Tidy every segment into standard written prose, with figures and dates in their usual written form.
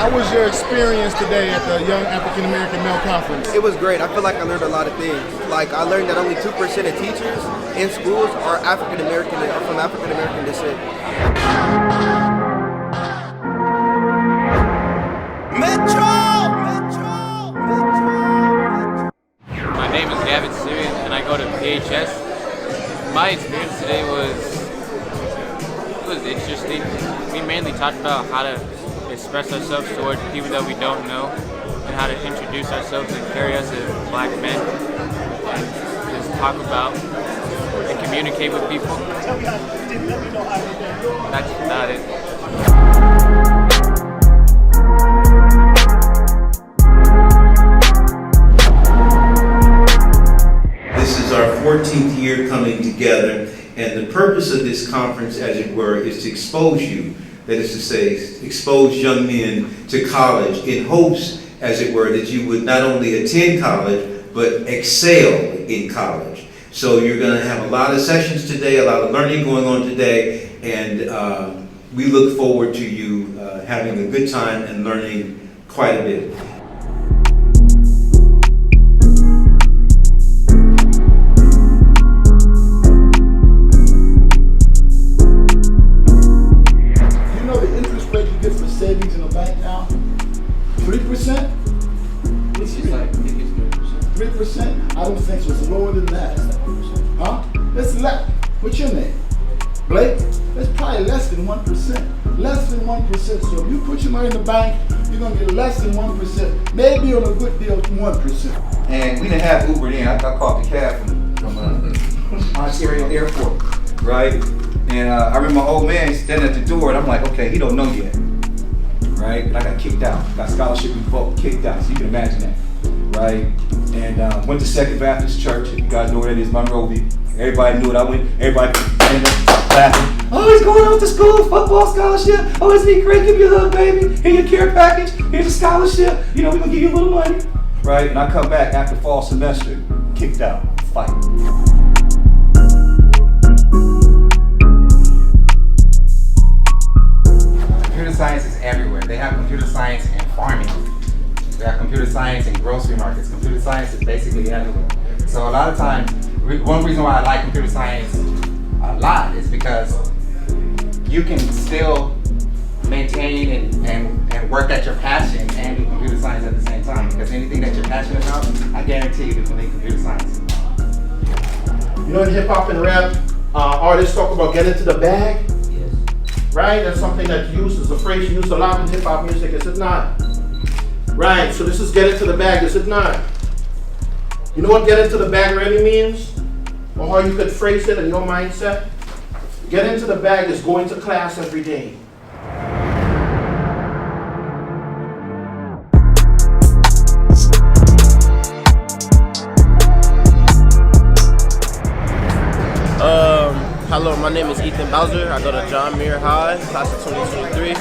How was your experience today at the Young African American Male Conference? It was great. I feel like I learned a lot of things. Like I learned that only 2% of teachers in schools are African American or from African American descent. My name is Gavin Syrian and I go to PHS. My experience today was interesting. We mainly talked about how to express ourselves towards people that we don't know and how to introduce ourselves and carry us as black men and just talk about and communicate with people. That's about it. This is our 14th year coming together, and the purpose of this conference, as it were, is to expose you. That is to say, expose young men to college in hopes, as it were, that you would not only attend college, but excel in college. So you're going to have a lot of sessions today, a lot of learning going on today, and we look forward to you having a good time and learning quite a bit. Savings in the bank now? 3%? 3%? I don't think so. It's lower than that. Huh? It's less. What's your name? Blake? That's probably less than 1%. Less than 1%. So if you put your money in the bank, you're going to get less than 1%. Maybe on a good deal, 1%. And we didn't have Uber then. I caught the cab from Ontario Airport, right? And I remember my old man standing at the door, and I'm like, okay, he don't know yet. Right? And I got kicked out. Got scholarship revoked, kicked out. So you can imagine that. Right? And went to Second Baptist Church. If you guys know where that is, Monrovia. Everybody knew it. I went, everybody laughing. Oh, he's going off to school, football scholarship. Oh, isn't he great? Give you a hug, baby. Here's your care package. Here's a scholarship. You know, we're going to give you a little money. Right? And I come back after fall semester, kicked out, fight. Computer science is everywhere. They have computer science in farming. They have computer science in grocery markets. Computer science is basically everywhere. So a lot of times, one reason why I like computer science a lot is because you can still maintain and work at your passion and do computer science at the same time. Because anything that you're passionate about, I guarantee you can make computer science. You know, in hip hop and rap, artists talk about getting to the bag. Right? That's something that's used as a phrase used a lot in hip hop music, is it not? Right, so this is get into the bag, is it not? You know what get into the bag really means? Or how you could phrase it in your mindset? Get into the bag is going to class every day. Hello, my name is Ethan Bowser. I go to John Muir High, class of 2023.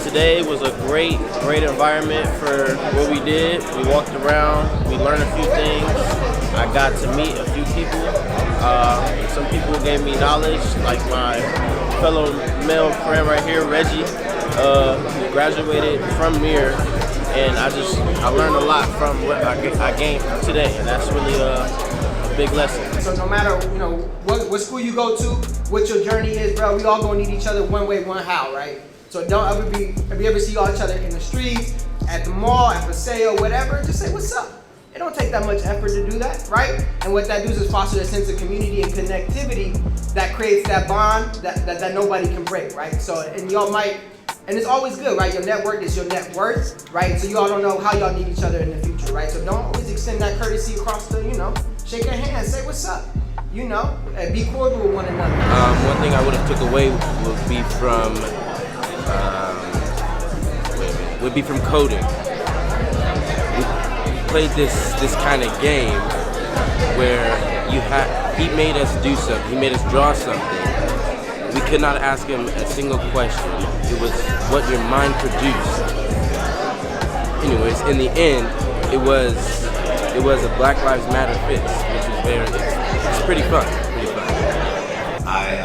Today was a great environment for what we did. We walked around, we learned a few things. I got to meet a few people. Some people gave me knowledge, like my fellow male friend right here, Reggie, who graduated from Muir. And I learned a lot from what I gained today, and that's really a big lesson. So no matter what school you go to, what your journey is, bro, we all gonna need each other one way, one how, right? So don't ever if you ever see each other in the streets, at the mall, at Paseo, whatever, just say what's up. It don't take that much effort to do that, right? And what that does is foster a sense of community and connectivity that creates that bond that nobody can break, right? So and y'all might. And it's always good, right? Your network is your net worth, right? So you all don't know how y'all need each other in the future, right? So don't always extend that courtesy across the, shake your hand, say what's up, and be cordial with one another. One thing I would have took away would be from coding. We played this kind of game where he made us do something, he made us draw something. We could not ask him a single question. It was what your mind produced. Anyways, in the end, it was a Black Lives Matter fix, which was it's pretty fun. I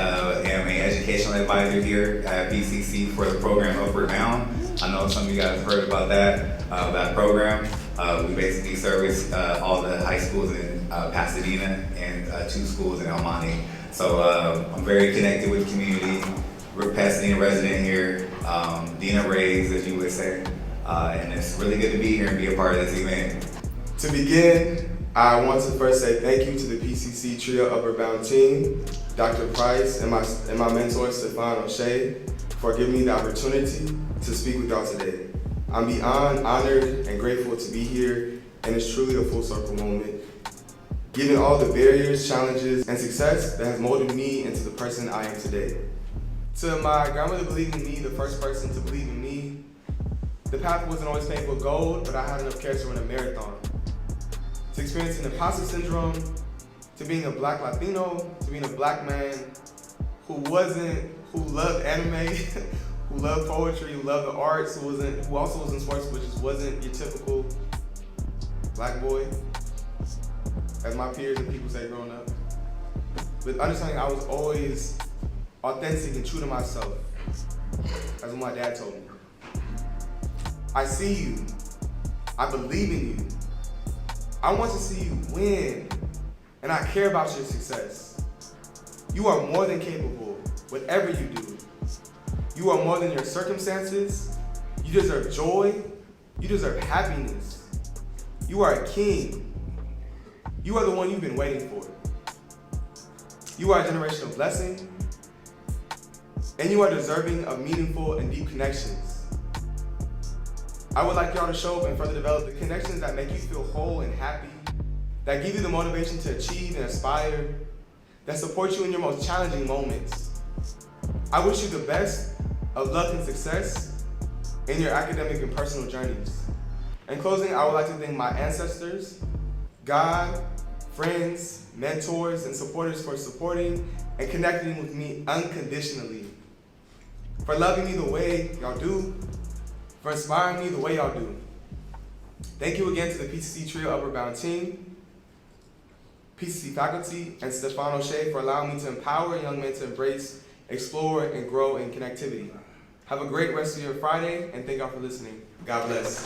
am an educational educational advisor here at BCC for the program Upward Bound. I know some of you guys have heard about that program. We basically service all the high schools in Pasadena and 2 schools in El Monte. So I'm very connected with the community. We're a Pasadena resident here, Dina Rays, as you would say. And it's really good to be here and be a part of this event. To begin, I want to first say thank you to the PCC Trio Upward Bound team, Dr. Price, and my mentor, Stefan O'Shea, for giving me the opportunity to speak with y'all today. I'm beyond honored and grateful to be here, and it's truly a full circle moment. Given all the barriers, challenges, and success that has molded me into the person I am today. To my grandmother believing in me, the first person to believe in me, the path wasn't always paved with gold, but I had enough courage to run a marathon. To experiencing imposter syndrome, to being a black Latino, to being a black man who loved anime, who loved poetry, who loved the arts, who also was in sports, but just wasn't your typical black boy, as my peers and people say growing up. But understanding I was always authentic and true to myself, as what my dad told me. I see you, I believe in you, I want to see you win, and I care about your success. You are more than capable, whatever you do. You are more than your circumstances. You deserve joy. You deserve happiness. You are a king. You are the one you've been waiting for. You are a generational blessing, and you are deserving of meaningful and deep connections. I would like y'all to show up and further develop the connections that make you feel whole and happy, that give you the motivation to achieve and aspire, that support you in your most challenging moments. I wish you the best of luck and success in your academic and personal journeys. In closing, I would like to thank my ancestors, God, friends, mentors, and supporters for supporting and connecting with me unconditionally, for loving me the way y'all do, for inspiring me the way y'all do. Thank you again to the PCC Trio Upward Bound team, PCC faculty, and Stefan O'Shea for allowing me to empower young men to embrace, explore, and grow in connectivity. Have a great rest of your Friday, and thank y'all for listening. God bless.